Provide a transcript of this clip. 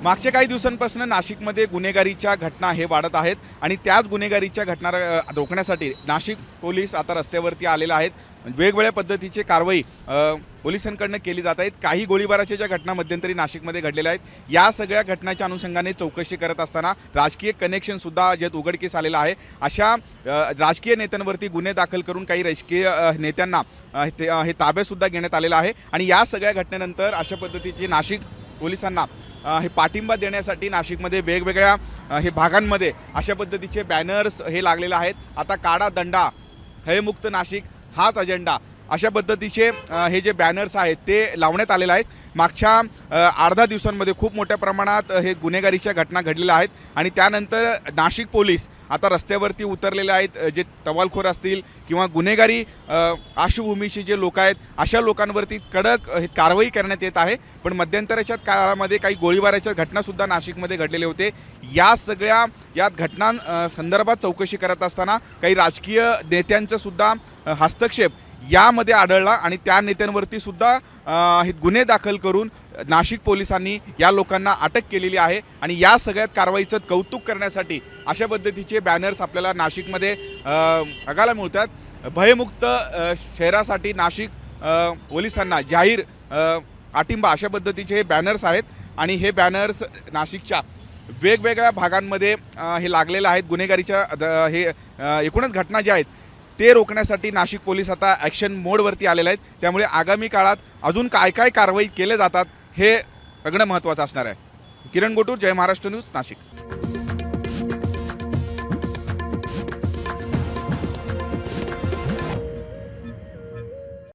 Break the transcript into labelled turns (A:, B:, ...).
A: मागच्या काही दिवसांपासून नाशिकमध्ये गुन्हेगारीच्या घटना हे वाढत आहेत आणि त्याच गुन्हेगारीच्या घटना रोखण्यासाठी नाशिक पोलीस आता रस्त्यावरती आलेले आहेत। वेगवेगळ्या पद्धतीची कारवाई पोलिसांकडून केली जात आहेत। काही गोळीबाराच्या ज्या घटना मध्यंतरी नाशिकमध्ये घडलेल्या आहेत या सगळ्या घटनांच्या अनुषंगाने चौकशी करत असताना राजकीय कनेक्शन सुद्धा जे उघडकीस आलेलं आहे। अशा राजकीय नेत्यांवरती गुन्हे दाखल करून काही राजकीय नेत्यांना हे ताब्यात सुद्धा घेण्यात आलेलं आहे आणि या सगळ्या घटनेनंतर अशा पद्धतीची नाशिक पोलिसांना हे पाठिंबा देण्यासाठी नाशिकमध्ये वेगवेगळ्या हे भागांमध्ये अशा पद्धतीचे बॅनर्स हे लागलेले आहेत। आता काळा दंडा भयमुक्त नाशिक हाच अजेंडा अशा पद्धतीचे हे जे बॅनर्स आहेत ते लावण्यात आलेले आहेत। मागच्या 8-10 दिवसांमध्ये खूप मोठ्या प्रमाणात हे गुन्हेगारीच्या घटना घडलेल्या आहेत आणि त्यानंतर नाशिक पोलीस आता रस्त्यावरती उतरलेले आहेत। जे टवालखोर असतील किंवा गुन्हेगारी पार्श्वभूमीचे जे लोक आहेत अशा लोकांवरती कडक कारवाई करण्यात येत आहे। पण मध्यंतराच्या काळामध्ये काही गोळीबाराच्या घटनासुद्धा नाशिकमध्ये घडलेले होते। या सगळ्या या घटनां संदर्भात चौकशी करत असताना काही राजकीय नेत्यांचा सुद्धा हस्तक्षेप यामध्ये आढळला आणि त्या नेत्यांवरती सुद्धा हे गुन्हे दाखल करून नाशिक पोलिसांनी या लोकांना अटक केलेली आहे आणि या सगळ्यात कारवाईचं कौतुक करण्यासाठी अशा पद्धतीचे बॅनर्स आपल्याला नाशिकमध्ये बघायला मिळतात। भयमुक्त शहरासाठी नाशिक पोलिसांना जाहीर पाठिंबा अशा पद्धतीचे हे बॅनर्स आहेत आणि हे बॅनर्स नाशिकच्या वेगवेगळ्या भागांमध्ये हे लागलेले आहेत। गुन्हेगारीच्या हे एकूणच घटना ज्या आहेत ते रोखण्यासाठी नाशिक पोलीस आता ॲक्शन मोडवरती आलेले आहेत। त्यामुळे आगामी काळात अजून काय काय कारवाई केले जातात हे बघणं महत्त्वाचं असणार आहे। किरण गोटूर, जय महाराष्ट्र न्यूज, नाशिक।